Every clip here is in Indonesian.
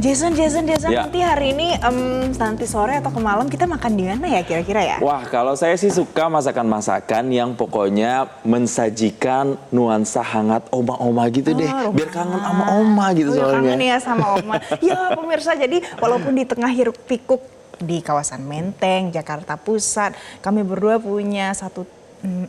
Jason, Ya. nanti hari ini nanti sore atau ke malam kita makan di mana ya kira-kira ya? Wah, kalau saya sih suka masakan-masakan yang pokoknya mensajikan nuansa hangat oma-oma gitu deh. Biar kangen sama oma gitu ya, soalnya. kangen ya sama oma. Ya pemirsa, jadi walaupun di tengah hiruk pikuk di kawasan Menteng, Jakarta Pusat, kami berdua punya satu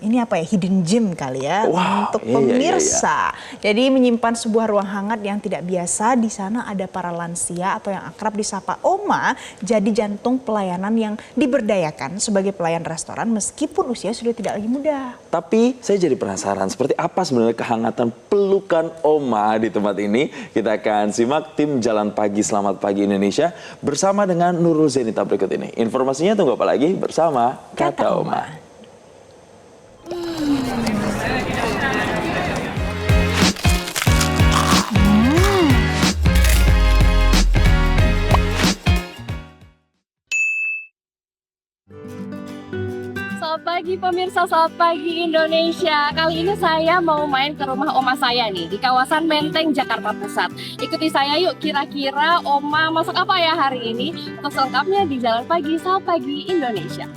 ini apa ya, hidden gem kali ya. Wow, untuk iya. pemirsa. Jadi menyimpan sebuah ruang hangat yang tidak biasa. Di sana ada para lansia atau yang akrab disapa Oma, jadi jantung pelayanan yang diberdayakan sebagai pelayan restoran meskipun usia sudah tidak lagi muda. Tapi saya jadi penasaran seperti apa sebenarnya kehangatan pelukan oma di tempat ini. Kita akan simak tim Jalan Pagi Selamat Pagi Indonesia bersama dengan Nurul Zenita berikut ini. Informasinya tunggu apa lagi bersama Kata Oma. Selamat pagi pemirsa, selamat pagi Indonesia. Kali ini saya mau main ke rumah oma saya nih di kawasan Menteng, Jakarta Pusat. Ikuti saya yuk, kira-kira oma masak apa ya hari ini? Untuk selengkapnya di Jalan Pagi, Selamat Pagi Indonesia.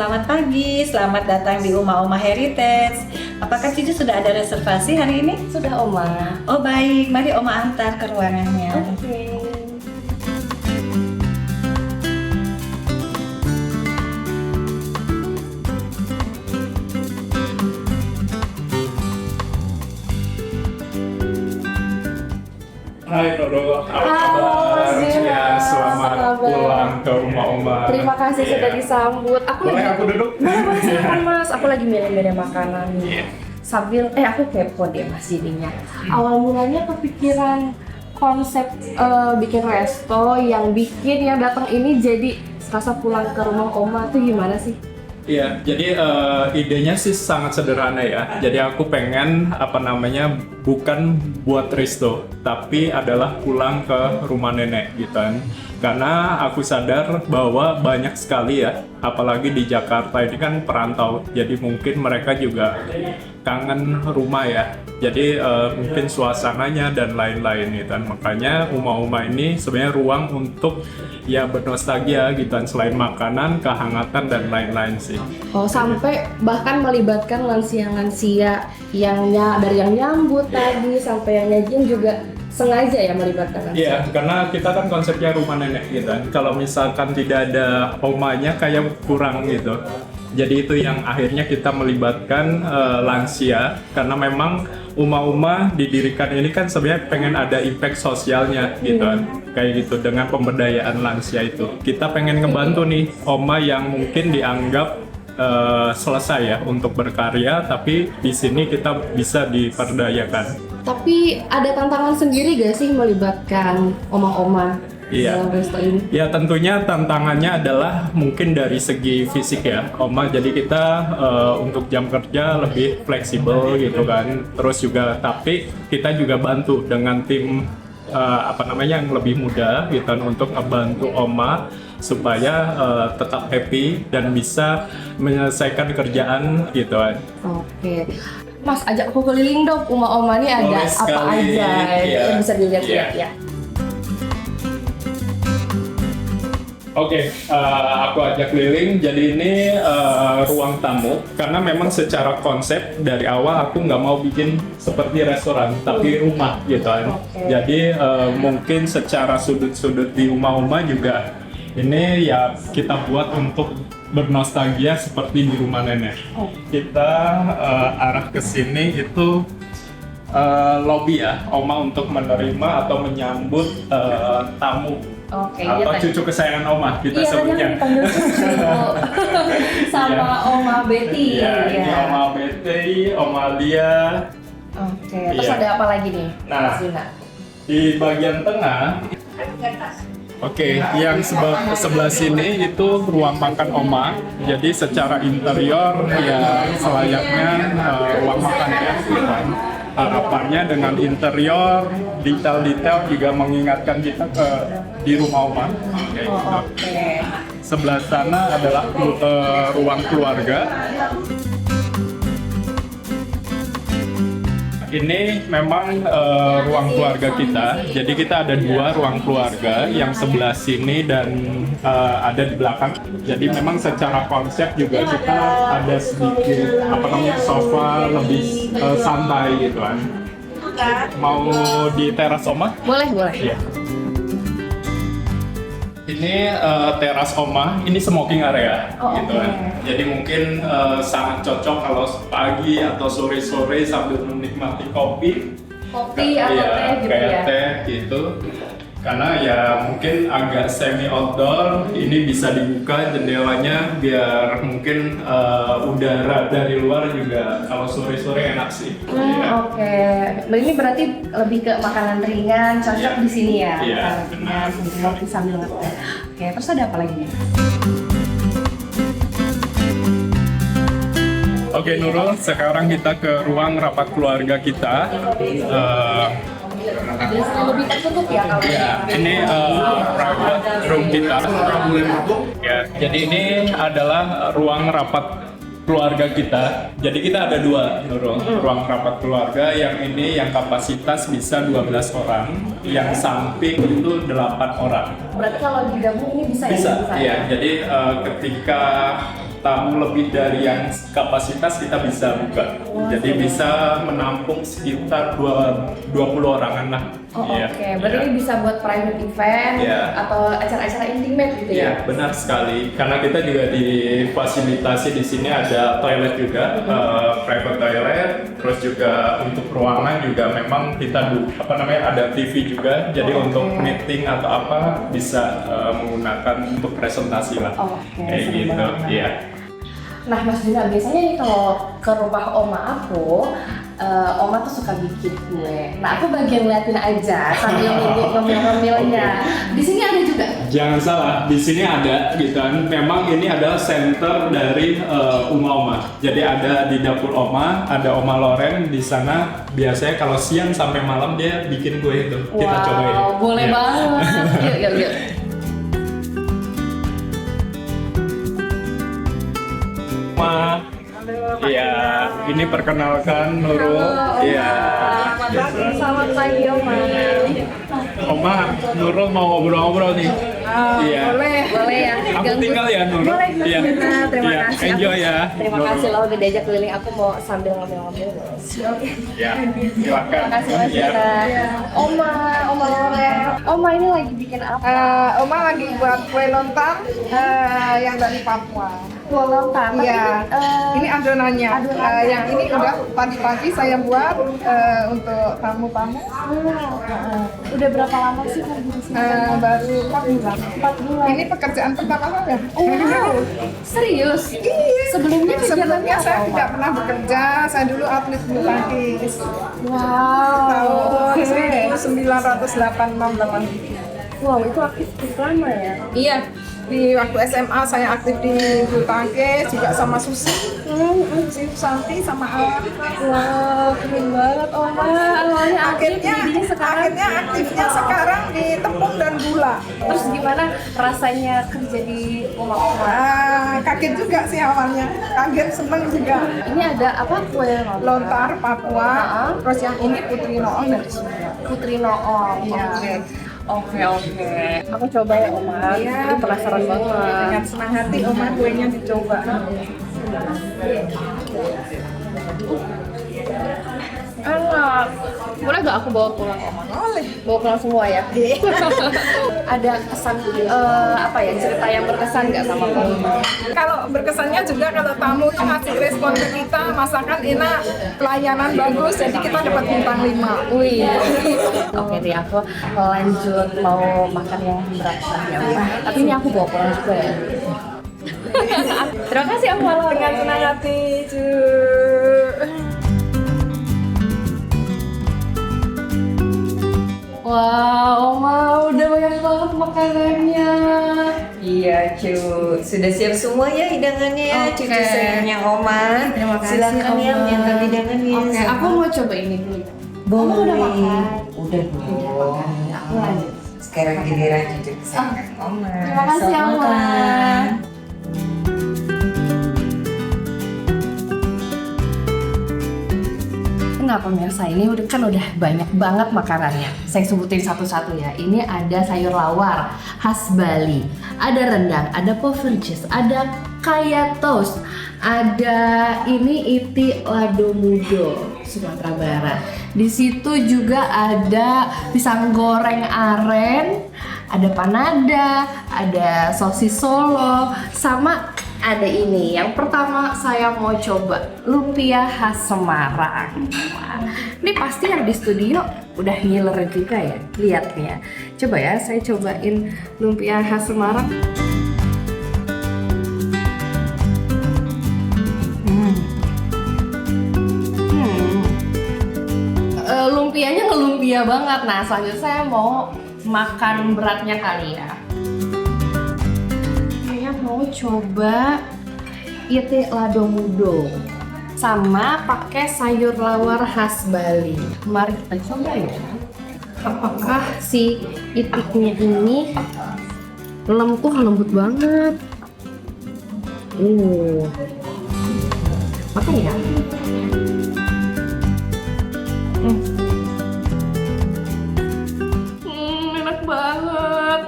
Selamat pagi, selamat datang di Oma Heritage. Apakah Cici sudah ada reservasi hari ini? Sudah oma. Oh baik, mari Oma antar ke ruangannya. Oke. Hai Nurul, apa Halo, kabar? Zina. Ya, selamat Apa kabar? pulang ke rumah Oma. Terima kasih Iya. sudah disambut. Boleh aku duduk? Boleh silakan Mas. Aku lagi milih-milih makanan nih. Iya. Sambil aku kepo deh Mas jadinya. Awal mulanya kepikiran konsep bikin resto yang bikin yang datang ini jadi serasa pulang ke rumah Oma tuh gimana sih? Iya, jadi idenya sih sangat sederhana ya. Jadi aku pengen bukan buat resto, tapi adalah pulang ke rumah nenek gitu kan. Karena aku sadar bahwa banyak sekali ya, apalagi di Jakarta ini kan perantau. Jadi mungkin mereka juga kangen rumah ya. Jadi mungkin suasananya dan lain-lain gitu kan. Makanya Uma-Uma ini sebenarnya ruang untuk ya bernostalgia gitu kan, selain makanan, kehangatan dan lain-lain sih. Oh, sampai bahkan melibatkan lansia-lansia dari yang nyambut tadi sampai yang nyajin juga sengaja ya melibatkan lansia. Iya, karena kita kan konsepnya rumah nenek gitu kan. Kalau misalkan tidak ada omanya kayak kurang gitu. Jadi itu yang akhirnya kita melibatkan lansia, karena memang Uma-Uma didirikan ini kan sebenarnya pengen ada impact sosialnya gitu kan. Kayak gitu, dengan pemberdayaan lansia itu. Kita pengen ngebantu nih Oma yang mungkin dianggap selesai ya untuk berkarya, tapi di sini kita bisa diperdayakan. Tapi ada tantangan sendiri gak sih melibatkan oma-oma Iya. dalam resto ini? Ya tentunya tantangannya adalah mungkin dari segi fisik ya, Oma. Jadi kita untuk jam kerja lebih fleksibel gitu kan. Terus juga tapi kita juga bantu dengan tim yang lebih muda gitu kan, untuk membantu Oma supaya tetap happy dan bisa menyelesaikan kerjaan gitu kan. Oke. Mas, ajak aku keliling dong, oma-oma ini ada Boleh apa sekali. aja Iya. yang bisa dilihat-lihat Iya. ya. Oke, aku ajak keliling. Jadi ini ruang tamu, karena memang secara konsep dari awal aku nggak mau bikin seperti restoran, tapi rumah gitu kan. Oke. Jadi mungkin secara sudut-sudut di rumah-rumah juga ini ya kita buat untuk bernostalgia seperti di rumah nenek. Kita arah ke sini itu lobby ya, Oma untuk menerima atau menyambut tamu. Oke, Atau iya, cucu kesayangan Oma kita iya, tadi sebutnya. aku dipanggil cucu sama Iya. Oma Betty. Iya, ini Oma Betty, Oma Lia. Oke, terus Iya. ada apa lagi nih? Nah. Mas Dina? Di bagian tengah Oke, yang sebelah sini itu ruang makan Oma. Jadi secara interior ya selayaknya ruang makan ya. Harapannya dengan interior, detail-detail juga mengingatkan kita di rumah Oma. Oke. Sebelah sana adalah ruang keluarga. Ini memang ruang keluarga kita. Jadi kita ada 2 ruang keluarga, yang sebelah sini dan ada di belakang. Jadi memang secara konsep juga kita ada sedikit sofa lebih santai gitu kan. Mau di teras Oma? Boleh. Iya. Ini teras Oma, ini smoking area gitu kan. Jadi mungkin sangat cocok kalau pagi atau sore-sore sambil menikmati kopi Atau teh gitu kayak ya. teh gitu. Karena ya mungkin agak semi outdoor, ini bisa dibuka jendelanya biar mungkin udara dari luar juga kalau sore-sore enak sih. Ya. Oke. Ini berarti lebih ke makanan ringan, cocok Iya. di sini ya. Iya, Makanan ringan, ngopi sambil ngeteh. Oke, terus ada apa lagi nih? Oke Nurul, sekarang kita ke ruang rapat keluarga kita. Biasanya lebih tertutup ya kalau Ya, ini private room kita. Ya, jadi ini adalah ruang rapat keluarga kita. Jadi kita ada 2 Nurul, ruang rapat keluarga. Yang ini yang kapasitas bisa 12 orang, yang samping itu 8 orang. berarti kalau digabung ini bisa, Bisa, ya? iya. Jadi ketika tamu lebih dari yang kapasitas kita bisa buka. Jadi bisa menampung sekitar 20 orangan lah. Oh, Iya. oke. Berarti Iya. ini bisa buat private event Iya. atau acara-acara intimate gitu ya? Iya, benar sekali. Karena kita juga difasilitasi di sini ada toilet juga, private toilet. Terus juga untuk ruangan juga memang kita ada TV juga. Jadi untuk meeting atau apa bisa menggunakan untuk presentasi lah. Oke, Kayak seru gitu. banget. Iya. Nah, Mas Dina, biasanya nih kalau ke rumah oma aku, oma tuh suka bikin kue. Nah, aku bagian liatin aja sambil nunggu ngemil-ngemilnya. Di sini ada juga. Jangan salah, di sini ada gitu kan. Memang ini adalah center dari Oma. Jadi ada di dapur Oma, ada Oma Loren di sana. Biasanya kalau siang sampai malam dia bikin kue itu. Kita cobain. Boleh Iya. banget. Yuk. Oma. Iya, ini perkenalkan Nurul. Iya. Selamat pagi, Oma. Oma, Nurul mau ngobrol-ngobrol nih. Iya. Boleh ya. Aku Ganggu. tinggal ya Nurul. Boleh, Iya. terima Iya, kasih. enjoy ya. Terima Nurul. kasih lo udah diajak keliling. Aku mau sambil ngambil-ngambil. Ya, silakan. Terima kasih Mas Iya. Dina. Oma Loren. Oma ini lagi bikin apa? Oma lagi buat kue lontar yang dari Papua. Kue lontar. Tapi Iya, ini adonannya. Adonannya. Yang ini udah pagi-pagi saya buat untuk tamu-tamu. Udah berapa lama sih kamu di sini? Baru 4 bulan. 4 bulan. Ini pekerjaan pertama saya. Wow, serius? Iya. Sebelumnya Sebelumnya saya apa, tidak Oma? pernah bekerja. Saya dulu atlet bulu tangkis. Wow. Tahun 1986. Wow, itu aktif lama ya? Iya. Di waktu SMA saya aktif di bulu tangkis juga sama Susi, Santi sama Alam. Wow, keren banget Oma. Awalnya aktif, jadinya sekarang. Akhirnya aktifnya sekarang di tepung dan gula. Terus gimana rasanya kerja di Oma? Kaget juga sih awalnya, kaget seneng juga. Ini ada apa kue Lontar Papua, terus yang ini Putri Noong dari Sunda. Putri Noong. Iya. Oke. Aku coba ya Oma. Iya, Ini penasaran banget. Dengan senang hati Oma kuenya dicoba. Enak. Boleh gak aku bawa pulang Oma? Boleh. Bawa pulang semua ya? Ada kesan apa ya, cerita yang berkesan gak sama kamu? Kalau berkesannya juga kalau tamu tuh ngasih respon ke kita, masakan enak, pelayanan bagus, jadi kita dapat bintang 5. Wih. Oke deh, aku lanjut mau makan yang berat ya. Tapi ini aku bawa pulang juga ya. Terima kasih Om Loren. Dengan senang hati, cu. Wah, Oma udah banyak banget makanannya. Iya, Cu. Sudah siap semua ya hidangannya ya, Oke. cucu sayangnya Oma. Terima kasih, Silakan ya Oma. menyantap hidangannya. Oke, aku mau coba ini dulu. Boleh. Oma udah makan? Udah dong. Aku lanjut. Sekarang giliran cucu kesayangan Oma. Terima kasih, Selamat Oma. makan. Nah pemirsa, ini udah banyak banget makanannya. Saya sebutin satu-satu ya. Ini ada sayur lawar khas Bali, ada rendang, ada poverjes, ada kaya toast, ada ini iti lado mudo Sumatera Barat. Di situ juga ada pisang goreng aren, ada panada, ada sosis Solo, sama ada ini. Yang pertama saya mau coba lumpia khas Semarang. Wah, ini pasti yang di studio udah ngiler juga ya. Lihat nih ya. Coba ya, saya cobain lumpia khas Semarang. Lumpianya ngelumpia banget. Nah, selanjutnya saya mau makan beratnya kali ya. Saya mau coba ite lado mudo sama pakai sayur lawar khas Bali. Mari kita coba ya. Apakah si itiknya ini lembut banget. Makan ya. Enak banget.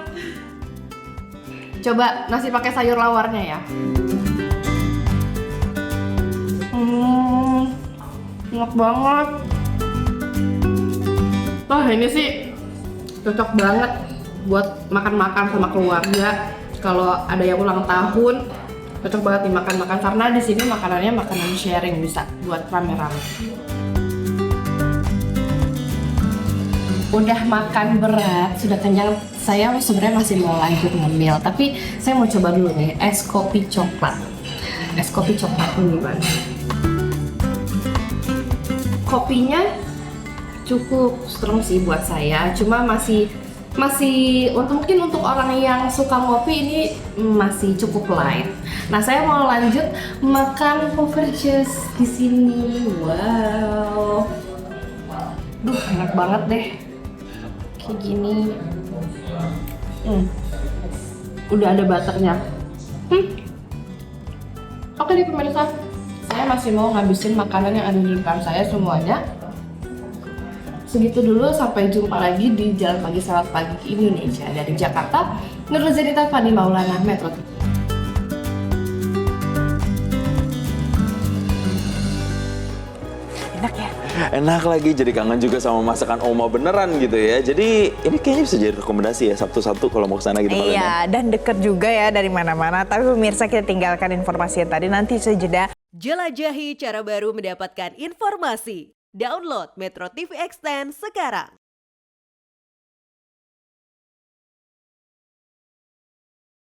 Coba nasi pakai sayur lawarnya ya. Enak banget. Wah, ini sih cocok banget buat makan-makan sama keluarga. Kalau ada yang ulang tahun, cocok banget dimakan-makan karena di sini makanannya makanan sharing, bisa buat rame-rame. Udah makan berat, sudah kenyang, saya sebenarnya masih mau lanjut ngemil, tapi saya mau coba dulu nih es kopi coklat. Es kopi coklat ini gimana? Kopinya cukup strong sih buat saya, cuma masih mungkin untuk orang yang suka ngopi ini masih cukup light. Nah, saya mau lanjut makan poverjes di sini. Wow, duh enak banget deh. Kayak gini, udah ada butternya. Oke nih pemirsa, saya masih mau ngabisin makanan yang ada di depan saya semuanya. Segitu dulu, sampai jumpa lagi di Jalan Pagi Selamat Pagi Indonesia. Dari Jakarta, Nurul Zenita Fani Maulana, Metro TV. Enak ya? Enak lagi, jadi kangen juga sama masakan Oma beneran gitu ya. Jadi ini kayaknya bisa jadi rekomendasi ya, Sabtu-Sabtu kalau mau ke sana gitu. Iya, dan deket juga ya dari mana-mana. Tapi pemirsa, kita tinggalkan informasi yang tadi, nanti sejeda. Jelajahi cara baru mendapatkan informasi. Download Metro TV Extend sekarang.